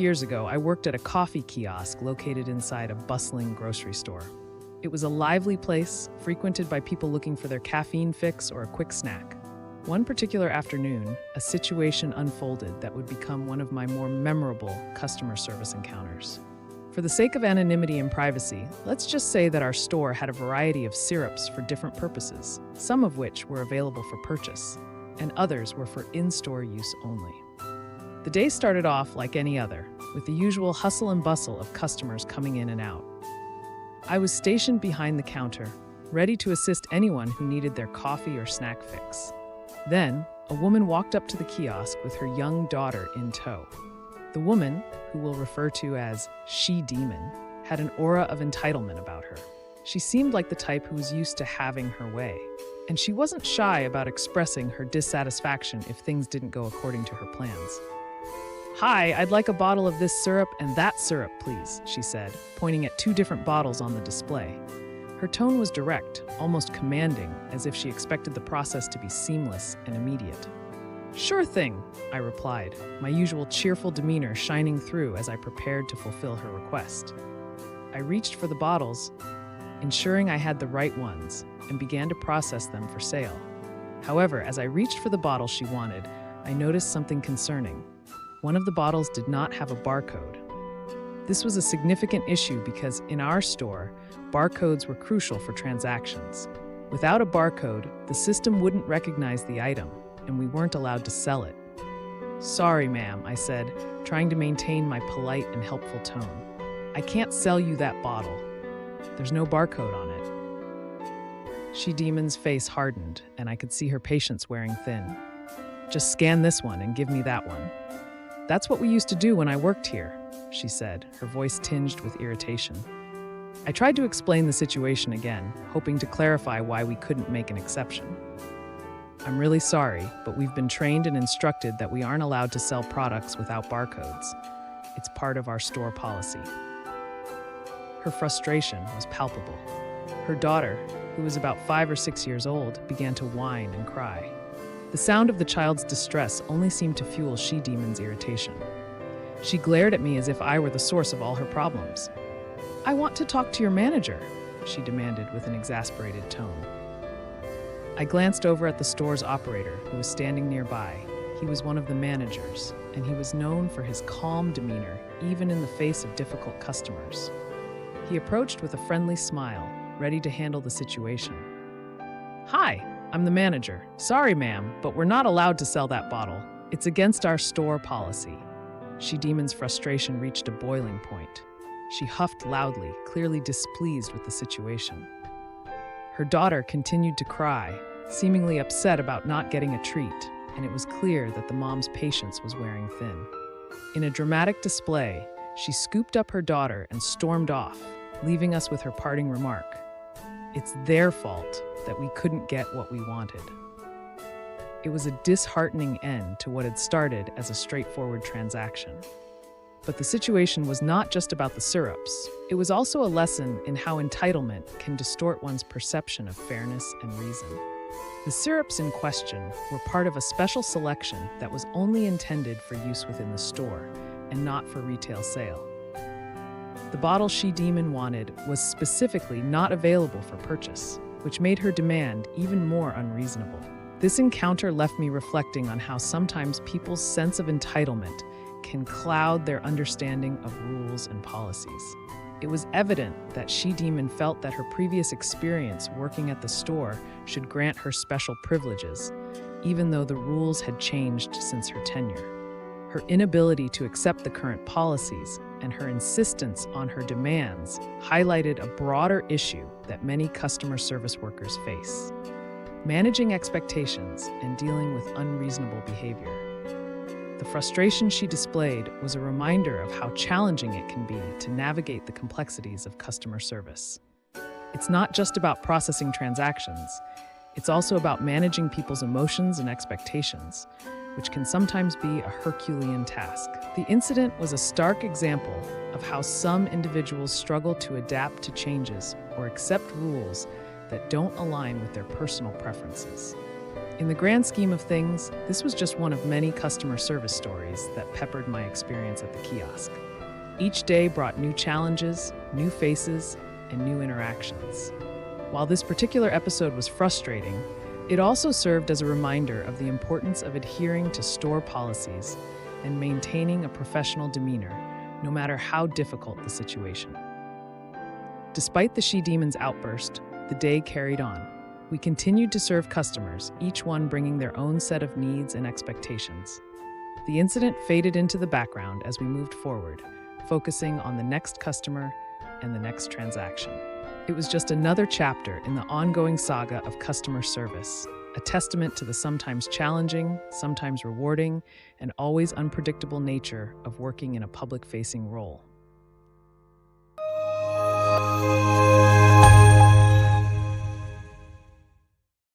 years ago, I worked at a coffee kiosk located inside a bustling grocery store. It was a lively place, frequented by people looking for their caffeine fix or a quick snack. One particular afternoon, a situation unfolded that would become one of my more memorable customer service encounters. For the sake of anonymity and privacy, let's just say that our store had a variety of syrups for different purposes, some of which were available for purchase, and others were for in-store use only. The day started off like any other, with the usual hustle and bustle of customers coming in and out. I was stationed behind the counter, ready to assist anyone who needed their coffee or snack fix. Then, a woman walked up to the kiosk with her young daughter in tow. The woman, who we'll refer to as She-Demon, had an aura of entitlement about her. She seemed like the type who was used to having her way, and she wasn't shy about expressing her dissatisfaction if things didn't go according to her plans. "Hi, I'd like a bottle of this syrup and that syrup, please," she said, pointing at two different bottles on the display. Her tone was direct, almost commanding, as if she expected the process to be seamless and immediate. "Sure thing," I replied, my usual cheerful demeanor shining through as I prepared to fulfill her request. I reached for the bottles, ensuring I had the right ones, and began to process them for sale. However, as I reached for the bottle she wanted, I noticed something concerning. One of the bottles did not have a barcode. This was a significant issue because in our store, barcodes were crucial for transactions. Without a barcode, the system wouldn't recognize the item, and we weren't allowed to sell it. "Sorry, ma'am," I said, trying to maintain my polite and helpful tone. "I can't sell you that bottle. There's no barcode on it." She-Demon's face hardened, and I could see her patience wearing thin. "Just scan this one and give me that one." "That's what we used to do when I worked here," she said, her voice tinged with irritation. I tried to explain the situation again, hoping to clarify why we couldn't make an exception. "I'm really sorry, but we've been trained and instructed that we aren't allowed to sell products without barcodes. It's part of our store policy." Her frustration was palpable. Her daughter, who was about 5 or 6 years old, began to whine and cry. The sound of the child's distress only seemed to fuel She-Demon's irritation. She glared at me as if I were the source of all her problems. "I want to talk to your manager," she demanded with an exasperated tone. I glanced over at the store's operator, who was standing nearby. He was one of the managers, and he was known for his calm demeanor, even in the face of difficult customers. He approached with a friendly smile, ready to handle the situation. "Hi, I'm the manager. Sorry, ma'am, but we're not allowed to sell that bottle. It's against our store policy." She-Demon's frustration reached a boiling point. She huffed loudly, clearly displeased with the situation. Her daughter continued to cry, seemingly upset about not getting a treat, and it was clear that the mom's patience was wearing thin. In a dramatic display, she scooped up her daughter and stormed off, leaving us with her parting remark: "It's their fault that we couldn't get what we wanted." It was a disheartening end to what had started as a straightforward transaction. But the situation was not just about the syrups. It was also a lesson in how entitlement can distort one's perception of fairness and reason. The syrups in question were part of a special selection that was only intended for use within the store and not for retail sale. The bottle She-Demon wanted was specifically not available for purchase, which made her demand even more unreasonable. This encounter left me reflecting on how sometimes people's sense of entitlement can cloud their understanding of rules and policies. It was evident that She-Demon felt that her previous experience working at the store should grant her special privileges, even though the rules had changed since her tenure. Her inability to accept the current policies and her insistence on her demands highlighted a broader issue that many customer service workers face: managing expectations and dealing with unreasonable behavior. The frustration she displayed was a reminder of how challenging it can be to navigate the complexities of customer service. It's not just about processing transactions, it's also about managing people's emotions and expectations, which can sometimes be a Herculean task. The incident was a stark example of how some individuals struggle to adapt to changes or accept rules that don't align with their personal preferences. In the grand scheme of things, this was just one of many customer service stories that peppered my experience at the kiosk. Each day brought new challenges, new faces, and new interactions. While this particular episode was frustrating, it also served as a reminder of the importance of adhering to store policies and maintaining a professional demeanor, no matter how difficult the situation. Despite the she-demon's outburst, the day carried on. We continued to serve customers, each one bringing their own set of needs and expectations. The incident faded into the background as we moved forward, focusing on the next customer and the next transaction. It was just another chapter in the ongoing saga of customer service, a testament to the sometimes challenging, sometimes rewarding, and always unpredictable nature of working in a public-facing role.